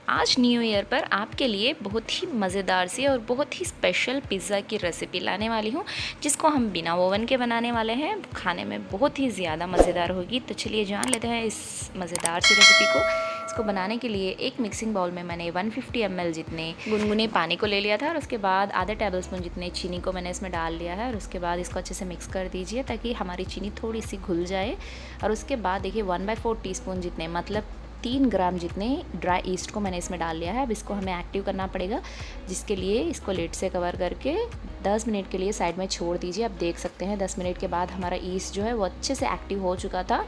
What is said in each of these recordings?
आज new year पर आपके लिए बहुत ही मज़ेदार सी और बहुत ही स्पेशल पिज़्ज़ा की रेसिपी लाने वाली हूँ, जिसको हम बिना ओवन के बनाने वाले हैं। खाने में बहुत ही ज़्यादा मज़ेदार होगी। तो चलिए जान लेते हैं इस मज़ेदार सी रेसिपी को। इसको बनाने के लिए एक मिक्सिंग बाउल में मैंने 150 ml जितने गुनगुने पानी को ले लिया था और उसके बाद आधे टेबल स्पून जितने चीनी को मैंने इसमें डाल लिया है। और उसके बाद इसको अच्छे से मिक्स कर दीजिए ताकि हमारी चीनी थोड़ी सी घुल जाए। और उसके बाद देखिए 1/4 टीस्पून जितने मतलब 3 ग्राम जितने ड्राई ईस्ट को मैंने इसमें डाल लिया है। अब इसको हमें एक्टिव करना पड़ेगा, जिसके लिए इसको लिड से कवर करके 10 मिनट के लिए साइड में छोड़ दीजिए। आप देख सकते हैं 10 मिनट के बाद हमारा ईस्ट जो है वो अच्छे से एक्टिव हो चुका था।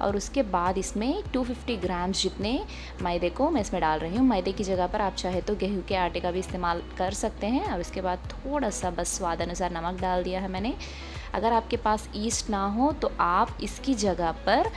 और उसके बाद इसमें 250 ग्राम्स जितने मैदे को मैं इसमें डाल रही हूँ। मैदे की जगह पर आप चाहे तो गेहूं के आटे का भी इस्तेमाल कर सकते हैं। और उसके बाद थोड़ा सा बस स्वाद अनुसार नमक डाल दिया है मैंने। अगर आपके पास ईस्ट ना हो तो आप इसकी जगह पर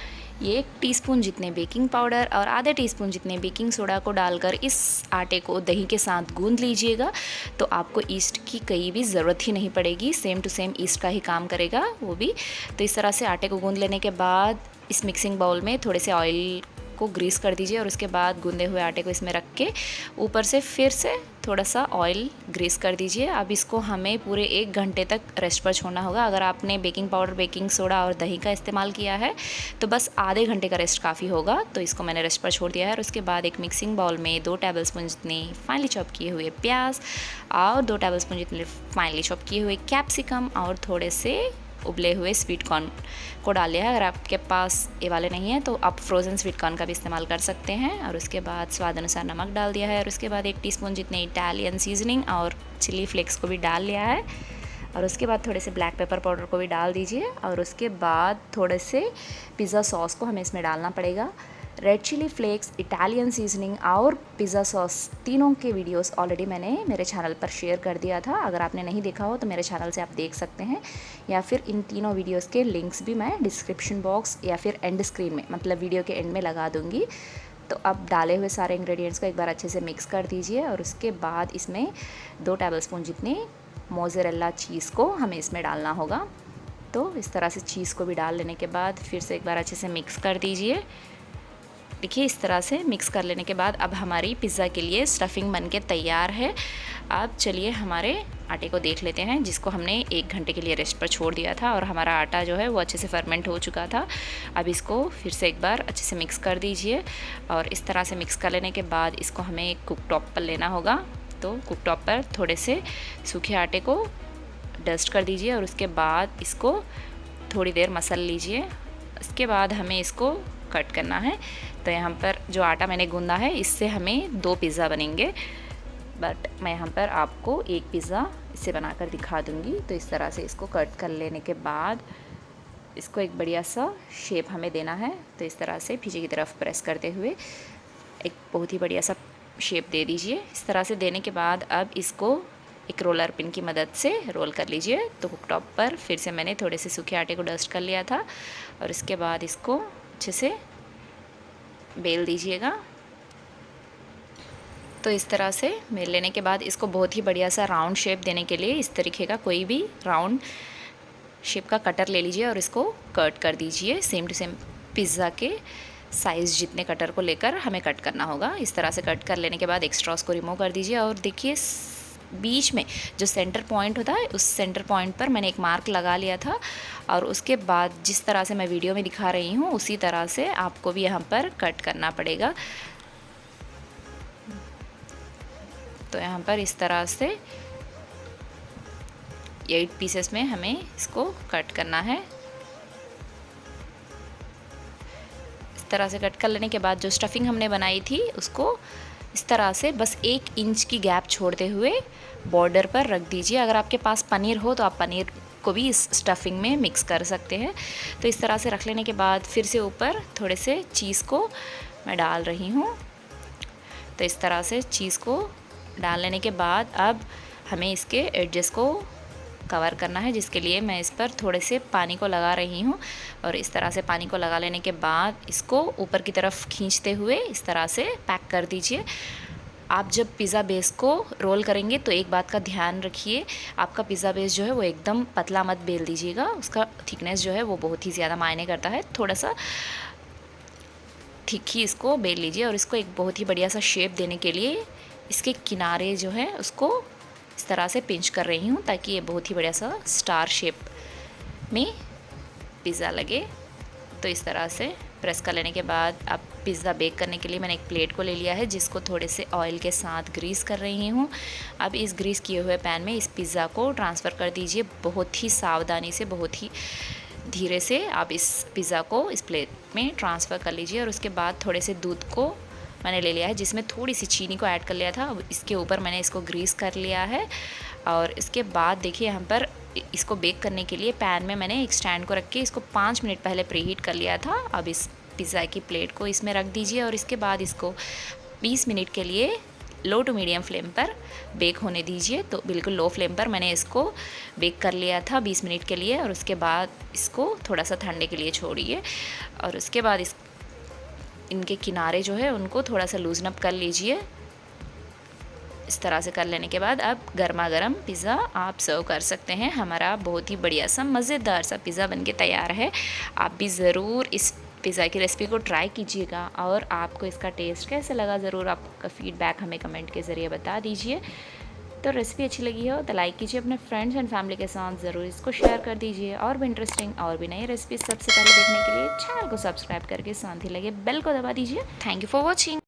1 टीस्पून जितने बेकिंग पाउडर और आधे टीस्पून जितने बेकिंग सोडा को डालकर इस आटे को दही के साथ गूंद लीजिएगा। तो आपको ईस्ट की कहीं भी ज़रूरत ही नहीं पड़ेगी, सेम टू सेम ईस्ट का ही काम करेगा वो भी। तो इस तरह से आटे को गूंद लेने के बाद इस मिक्सिंग बाउल में थोड़े से ऑयल को ग्रीस कर दीजिए और उसके बाद गूंदे हुए आटे को इसमें रख के ऊपर से फिर से थोड़ा सा ऑयल ग्रीस कर दीजिए। अब इसको हमें पूरे 1 घंटे तक रेस्ट पर छोड़ना होगा। अगर आपने बेकिंग पाउडर, बेकिंग सोडा और दही का इस्तेमाल किया है तो बस आधे घंटे का रेस्ट काफ़ी होगा। तो इसको मैंने रेस्ट पर छोड़ दिया है। और उसके बाद एक मिक्सिंग बाउल में 2 टेबल स्पून जितने फाइनली चॉप किए हुए प्याज और 2 टेबल स्पून जितने फाइनली चॉप किए हुए कैप्सिकम और थोड़े से उबले हुए स्वीट कॉर्न को डाल लिया है। अगर आपके पास ये वाले नहीं हैं तो आप फ्रोज़न स्वीट कॉर्न का भी इस्तेमाल कर सकते हैं। और उसके बाद स्वाद अनुसार नमक डाल दिया है। और उसके बाद 1 टीस्पून जितने इटालियन सीजनिंग और चिली फ्लेक्स को भी डाल लिया है। और उसके बाद थोड़े से ब्लैक पेपर पाउडर को भी डाल दीजिए। और उसके बाद थोड़े से पिज़्ज़ा सॉस को हमें इसमें डालना पड़ेगा। Red chili flakes, Italian seasoning और पिज़्ज़ा सॉस तीनों के वीडियोस ऑलरेडी मैंने मेरे चैनल पर शेयर कर दिया था। अगर आपने नहीं देखा हो तो मेरे चैनल से आप देख सकते हैं, या फिर इन तीनों वीडियोस के लिंक्स भी मैं डिस्क्रिप्शन बॉक्स या फिर एंड स्क्रीन में मतलब वीडियो के एंड में लगा दूँगी। तो अब डाले हुए सारे इंग्रेडिएंट्स को एक बार अच्छे से मिक्स कर दीजिए। और उसके बाद इसमें 2 टेबल स्पून जितने मोज़रेला चीज़ को हमें इसमें डालना होगा। तो इस तरह से चीज़ को भी डाल लेने के बाद फिर से एक बार अच्छे से मिक्स कर दीजिए। देखिए इस तरह से मिक्स कर लेने के बाद अब हमारी पिज़्ज़ा के लिए स्टफिंग बनके तैयार है। अब चलिए हमारे आटे को देख लेते हैं, जिसको हमने 1 घंटे के लिए रेस्ट पर छोड़ दिया था और हमारा आटा जो है वो अच्छे से फर्मेंट हो चुका था। अब इसको फिर से एक बार अच्छे से मिक्स कर दीजिए। और इस तरह से मिक्स कर लेने के बाद इसको हमें एक कुक टॉप पर लेना होगा। तो कुक टॉप पर थोड़े से सूखे आटे को डस्ट कर दीजिए और उसके बाद इसको थोड़ी देर मसल लीजिए। इसके बाद हमें इसको कट करना है। तो यहाँ पर जो आटा मैंने गूंदा है इससे हमें 2 पिज़्ज़ा बनेंगे, बट मैं यहाँ पर आपको एक पिज़्ज़ा इससे बनाकर दिखा दूँगी। तो इस तरह से इसको कट कर लेने के बाद इसको एक बढ़िया सा शेप हमें देना है। तो इस तरह से पीछे की तरफ प्रेस करते हुए एक बहुत ही बढ़िया सा शेप दे दीजिए। इस तरह से देने के बाद अब इसको एक रोलर पिन की मदद से रोल कर लीजिए। तो कुकटॉप पर फिर से मैंने थोड़े से सूखे आटे को डस्ट कर लिया था और इसके बाद इसको अच्छे से बेल दीजिएगा। तो इस तरह से बेल लेने के बाद इसको बहुत ही बढ़िया सा राउंड शेप देने के लिए इस तरीके का कोई भी राउंड शेप का कटर ले लीजिए और इसको कट कर दीजिए। सेम टू सेम पिज़्ज़ा के साइज़ जितने कटर को लेकर हमें कट करना होगा। इस तरह से कट कर लेने के बाद एक्स्ट्रास को रिमूव कर दीजिए। और देखिए बीच में जो सेंटर पॉइंट होता है उस सेंटर पॉइंट पर मैंने एक मार्क लगा लिया था। और उसके बाद जिस तरह से मैं वीडियो में दिखा रही हूँ उसी तरह से आपको भी यहाँ पर कट करना पड़ेगा। तो यहाँ पर इस तरह से 8 पीसेस में हमें इसको कट करना है। इस तरह से कट कर लेने के बाद जो स्टफिंग हमने बनाई थी उसको इस तरह से बस 1 इंच की गैप छोड़ते हुए बॉर्डर पर रख दीजिए। अगर आपके पास पनीर हो तो आप पनीर को भी इस स्टफिंग में मिक्स कर सकते हैं। तो इस तरह से रख लेने के बाद फिर से ऊपर थोड़े से चीज़ को मैं डाल रही हूँ। तो इस तरह से चीज़ को डाल लेने के बाद अब हमें इसके एडजेस को कवर करना है, जिसके लिए मैं इस पर थोड़े से पानी को लगा रही हूँ। और इस तरह से पानी को लगा लेने के बाद इसको ऊपर की तरफ खींचते हुए इस तरह से पैक कर दीजिए। आप जब पिज़्ज़ा बेस को रोल करेंगे तो एक बात का ध्यान रखिए, आपका पिज़्ज़ा बेस जो है वो एकदम पतला मत बेल दीजिएगा। उसका थिकनेस जो है वो बहुत ही ज़्यादा मायने करता है। थोड़ा सा थिक ही इसको बेल लीजिए और इसको एक बहुत ही बढ़िया सा शेप देने के लिए इसके किनारे जो है उसको इस तरह से पिंच कर रही हूँ ताकि ये बहुत ही बढ़िया सा स्टार शेप में पिज़्ज़ा लगे। तो इस तरह से प्रेस कर लेने के बाद अब पिज़्ज़ा बेक करने के लिए मैंने एक प्लेट को ले लिया है जिसको थोड़े से ऑयल के साथ ग्रीस कर रही हूँ। अब इस ग्रीस किए हुए पैन में इस पिज़्ज़ा को ट्रांसफ़र कर दीजिए। बहुत ही सावधानी से, बहुत ही धीरे से आप इस पिज़्ज़ा को इस प्लेट में ट्रांसफ़र कर लीजिए। और उसके बाद थोड़े से दूध को मैंने ले लिया है जिसमें थोड़ी सी चीनी को ऐड कर लिया था। अब इसके ऊपर मैंने इसको ग्रीस कर लिया है और इसके बाद देखिए यहाँ पर इसको बेक करने के लिए पैन में मैंने एक स्टैंड को रख के इसको 5 मिनट पहले प्रीहीट कर लिया था। अब इस पिज़्ज़ा की प्लेट को इसमें रख दीजिए और इसके बाद इसको 20 मिनट के लिए लो टू मीडियम फ्लेम पर बेक होने दीजिए। तो बिल्कुल लो फ्लेम पर मैंने इसको बेक कर लिया था 20 मिनट के लिए और उसके बाद इसको थोड़ा सा ठंडे के लिए छोड़िए। और उसके बाद इनके किनारे जो है उनको थोड़ा सा लूजन अप कर लीजिए। इस तरह से कर लेने के बाद अब गर्मा गर्म पिज़्ज़ा आप सर्व कर सकते हैं। हमारा बहुत ही बढ़िया सा मज़ेदार सा पिज़्ज़ा बनके तैयार है। आप भी ज़रूर इस पिज़्ज़ा की रेसिपी को ट्राई कीजिएगा और आपको इसका टेस्ट कैसे लगा ज़रूर आपका फ़ीडबैक हमें कमेंट के ज़रिए बता दीजिए। तो रेसिपी अच्छी लगी हो तो लाइक कीजिए, अपने फ्रेंड्स एंड फैमिली के साथ ज़रूर इसको शेयर कर दीजिए। और भी इंटरेस्टिंग और भी नई रेसिपी सबसे पहले देखने के लिए चैनल को सब्सक्राइब करके साथ ही लगे बेल को दबा दीजिए। Thank you for watching.